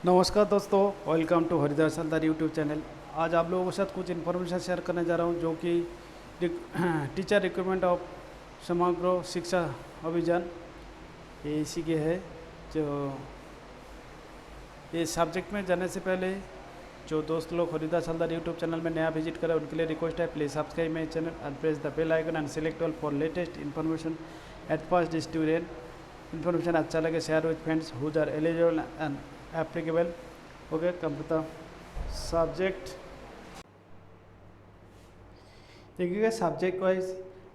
नमस्कार दोस्तों, welcome to Haridas Haldar YouTube channel. आज आप लोगों के साथ कुछ इन्फॉर्मेशन शेयर करने जा रहा हूं जो कि टीचर रिक्रूटमेंट ऑफ समग्र शिक्षा अभियान, ये इसी के है। जो ये सब्जेक्ट में जाने से पहले जो दोस्त लोग हरिदास हलदार यूट्यूब चैनल में नया विजिट करें उनके लिए रिक्वेस्ट है, please subscribe my channel and press the bell icon and select all for latest information at first student. Information अच्छा लगे share with friends whose are eligible and applicable. Okay, come to the subject. देखिएगा subject wise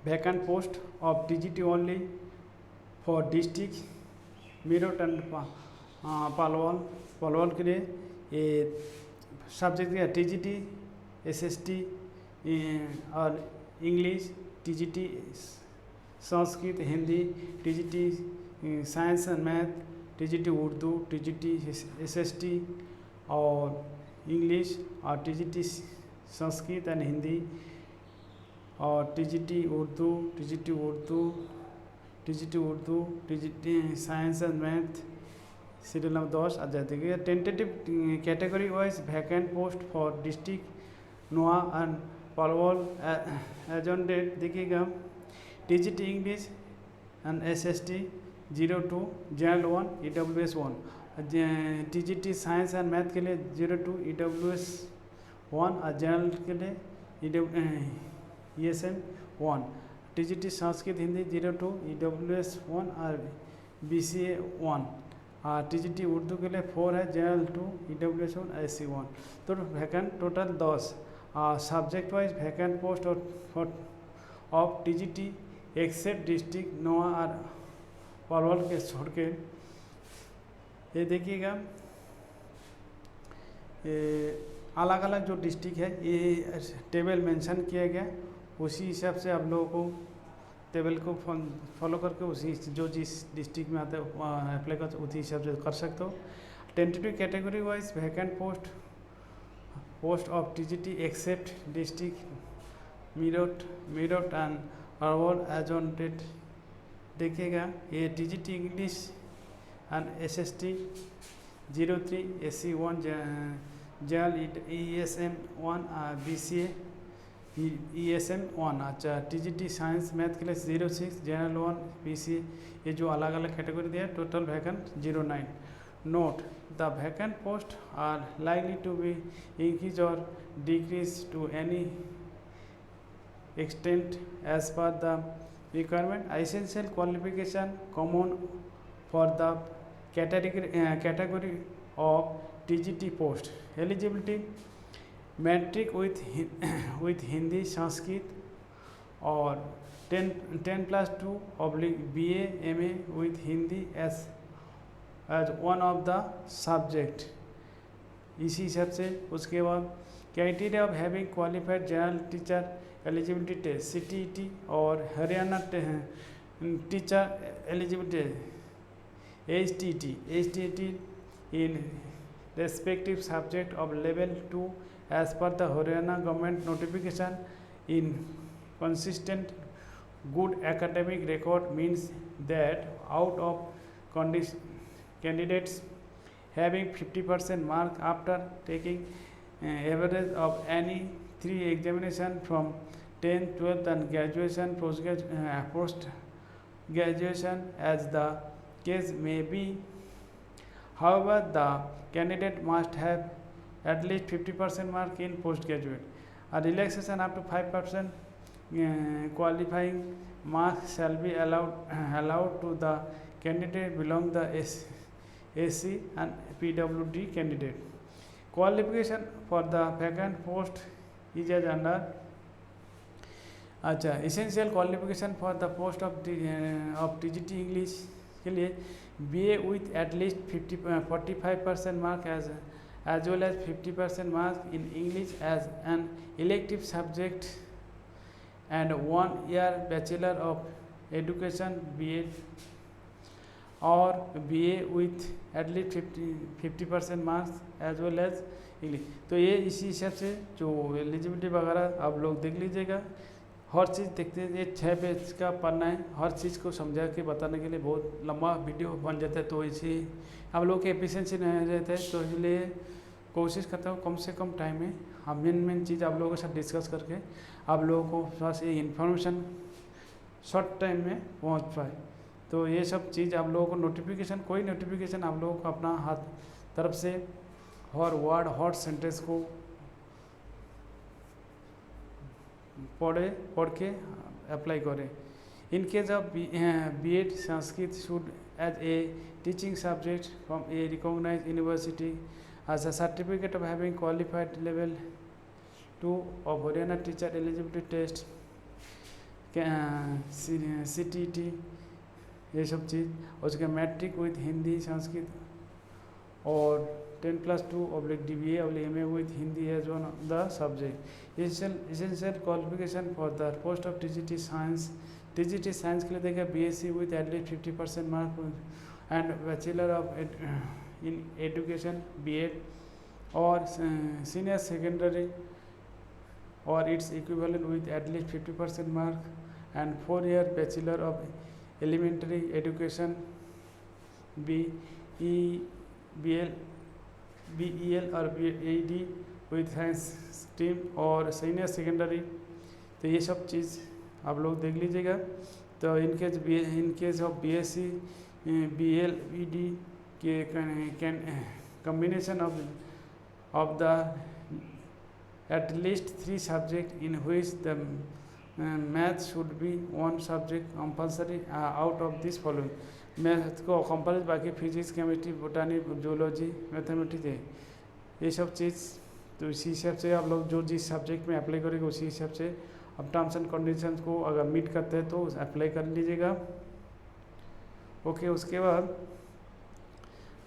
vacant post of TGT only for district Meerut and Palwal के लिए ये subject है TGT, SST और English, TGT Sanskrit, Hindi, TGT science and math, TGT Urdu, TGT SST और English, और TGT Sanskrit and Hindi, और TGT Urdu, TGT science and math. Serial number 10 आ जाती है। Tentative category wise vacant post for district Nuh and Palwal as on date देखिएगा। TGT English and SST 02, general 1, EWS 1, TGT science and math के लिए 02, EWS 1, और general के लिए ESM 1, TGT Sanskrit Hindi 02, EWS 1 और BCA 1, और टीजीटी उर्दू के लिए 4 है, जनरल 2, EWS 1, SC 1। तो vacant total 10। Subject wise vacant post of TGT except district Nuh और पलवल के छोड़ के, ये देखिएगा ये अलग अलग जो डिस्ट्रिक्ट है ये टेबल मेंशन किया गया। उसी हिसाब से आप लोगों को टेबल को फॉलो करके उसी जो जिस डिस्ट्रिक्ट में आते हैं अप्लाई कर उसी हिसाब से कर सकते हो। Tentative category wise vacant post of TGT except district Meerut and Palwal as on date देखिएगा। ये TGT English and SST 03, SC 1, general ESM 1, BCA ESM 1। अच्छा, टीजीटी साइंस मैथ के लिए 06, जनरल 1, BCA। ये जो अलग अलग कैटेगरी दिया, total vacant 09। Note the vacant post are likely to be increase और decrease to any extent as per the requirement. Essential qualification common for the category of TGT post. Eligibility metric with Hindi, Sanskrit, or 10+2 BA MA with Hindi as one of the subject। इसी हिसाब से उसके बाद criteria of having qualified general teacher eligibility test CTET और Haryana teacher eligibility HTET in respective subject of level 2 as per the Haryana government notification। in consistent good academic record means that out of candidates having 50% mark after taking average of any 3 examination from 10th, 12th and graduation, post graduation as the case may be। However, the candidate must have at least 50% mark in postgraduate. A relaxation up to 5% qualifying marks shall be allowed to the candidate belong the SC and PWD candidate। Qualification for the vacant post is as under। अच्छा, essential qualification for the post of TGT English के लिए BA with at least 45% mark as well as 50% mark in English as an elective subject and 1 year Bachelor of Education BA और BA with at least 50% marks as well as English. तो ये इसी हिसाब से जो eligibility वगैरह आप लोग देख लीजिएगा। हर चीज़ देखते हैं। ये 6 पेज का पढ़ना है, हर चीज़ को समझा के बताने के लिए बहुत लंबा वीडियो बन जाता है, तो इसी आप लोगों की एफिशिएंसी नहीं रहता है, तो इसलिए कोशिश करता हूँ कम से कम टाइम में हम मेन चीज़ आप लोगों के साथ डिस्कस करके आप लोगों को थोड़ा सा ये इन्फॉर्मेशन शॉर्ट टाइम में पहुँच पाए। तो ये सब चीज़ आप लोगों को नोटिफिकेशन, कोई नोटिफिकेशन आप लोगों को अपना हाथ तरफ से हर वर्ड हर सेंटेंस को पढ़ के अप्लाई करें। In case of B.Ed Sanskrit should as a teaching subject from a recognised university as a certificate of having qualified level 2 of Haryana teacher eligibility test CTET, ये सब चीज़, और उसके मैट्रिक विथ हिंदी संस्कृत और 10+2/DBA/MA with Hindi as one of the subject. Essential qualification for the post of TGT Science. TGT Science के लिए देखिए BSc with at least 50% mark and Bachelor of in Education B.Ed or Senior Secondary or its equivalent with at least 50% mark and 4-year Bachelor of Elementary Education BEL or BEd with Science stream और Senior Secondary। तो ये सब चीज़ आप लोग देख लीजिएगा। तो in case of BSc BL BD के combination of the at least 3 subjects in which the math should be one subject compulsory out of this following। Math को कंपल्सरी, बाकी फिजिक्स केमिस्ट्री बोटानी जूलॉजी मैथमेटिक्स है ये सब चीज़। तो इसी हिसाब से आप लोग जो जिस सब्जेक्ट में अप्लाई करेंगे उसी हिसाब से अब टर्म्स एंड कंडीशंस को अगर मीट करते हैं तो अप्लाई कर लीजिएगा। ओके, उसके बाद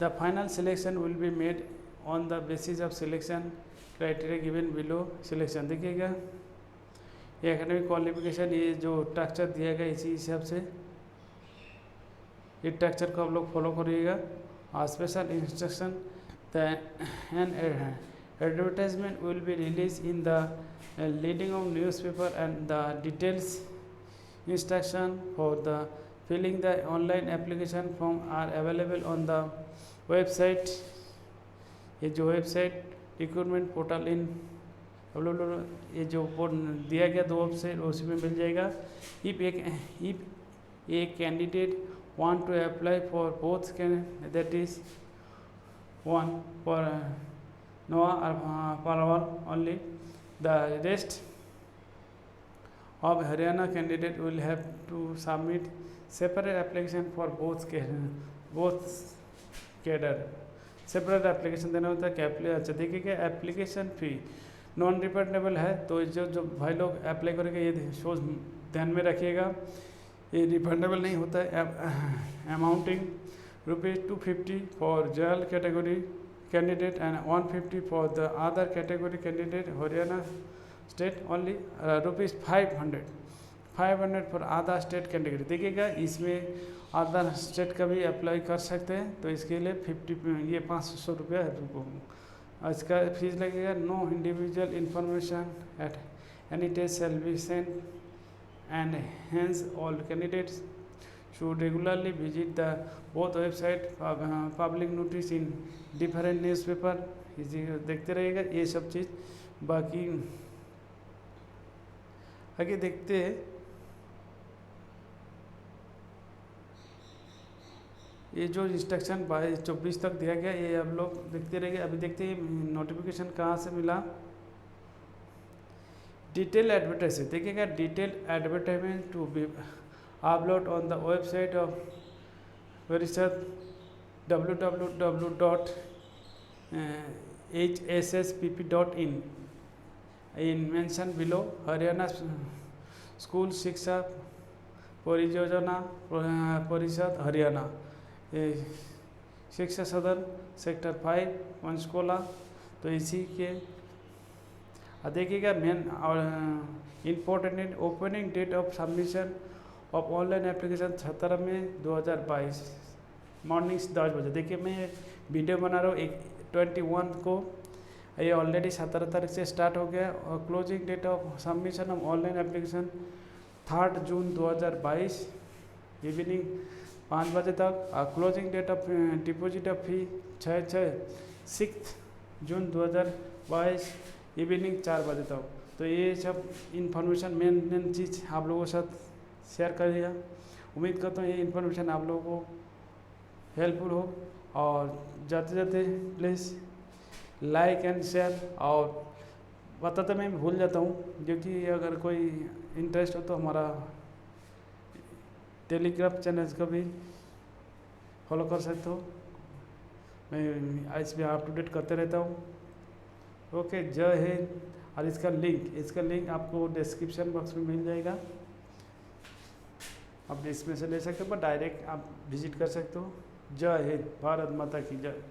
the final selection will be made on the basis of selection criteria given below selection. देखिएगा ये एकेडमिक क्वालिफिकेशन, ये जो स्ट्रक्चर दिया गया इसी हिसाब से इस स्ट्रक्चर को आप लोग फॉलो करिएगा। Special instruction an advertisement will be release in the leading of newspaper and the details instruction for the filling the online application form are available on the website. ये जो वेबसाइट रिक्रूटमेंट पोर्टल इन ये जो दिया गया 2 website उसी में मिल जाएगा। If a candidate want to apply for both that is one for Noah or Palwal only, the rest of Haryana candidate will have to submit separate application for both cadre। Separate application देना होता है कि अच्छा देखिए application fee non refundable है, तो जो भाई लोग अप्लाई करेंगे ये सोच ध्यान में रखिएगा, ये रिफंडेबल नहीं होता है। Amounting ₹250 for general category candidate and 150 for the other category candidate Haryana state only, ₹500 for other state category. देखिएगा इसमें अदर स्टेट का भी अप्लाई कर सकते हैं, तो इसके लिए 500 रुपया इसका फीस लगेगा। No individual information at any test shall be sent and hence all candidates should regularly visit the both website public notice in different newspaper। इसी देखते रहेगा ये सब चीज़। बाकी आगे देखते हैं ये जो इंस्ट्रक्शन 22-24 तक दिया गया ये आप लोग देखते रहेंगे। अभी देखते हैं नोटिफिकेशन कहाँ से मिला। डिटेल एडवर्टाइजमेंट देखिएगा, detail advertisement to be upload on the website of Parishad www.hsspp.in in mention below Haryana school Shiksha Pariyojana परिषद हरियाणा शिक्षा सदन सेक्टर 5 पंचकोला। तो इसी के देखिएगा मेन और important opening date of submission of online application 17 मई 2022 मॉर्निंग 10 बजे। देखिए मैं वीडियो बना रहा हूँ 21 को ये ऑलरेडी 17 तारीख से स्टार्ट हो गया और closing date of submission of online application 3 जून 2022 इवनिंग 5 बजे तक। और closing date of deposit of fee 6 जून 2022 इवनिंग 4 बजे तक। तो ये सब इन्फॉर्मेशन मेन चीज़ आप लोगों के साथ शेयर करिएगा। उम्मीद करता हूँ ये इन्फॉर्मेशन आप लोगों को हेल्पफुल हो, और जाते जाते प्लीज़ लाइक एंड शेयर। और बताते मैं भूल जाता हूँ, क्योंकि अगर कोई इंटरेस्ट हो तो हमारा टेलीग्राम चैनल को भी फॉलो कर सकते हो। मैं इस पर अप टू डेट करते रहता हूँ। ओके, जय हिंद। और इसका लिंक आपको डिस्क्रिप्शन बॉक्स में मिल जाएगा, आप इसमें से ले सकते हो, पर डायरेक्ट आप विजिट कर सकते हो। जय हिंद, भारत माता की जय।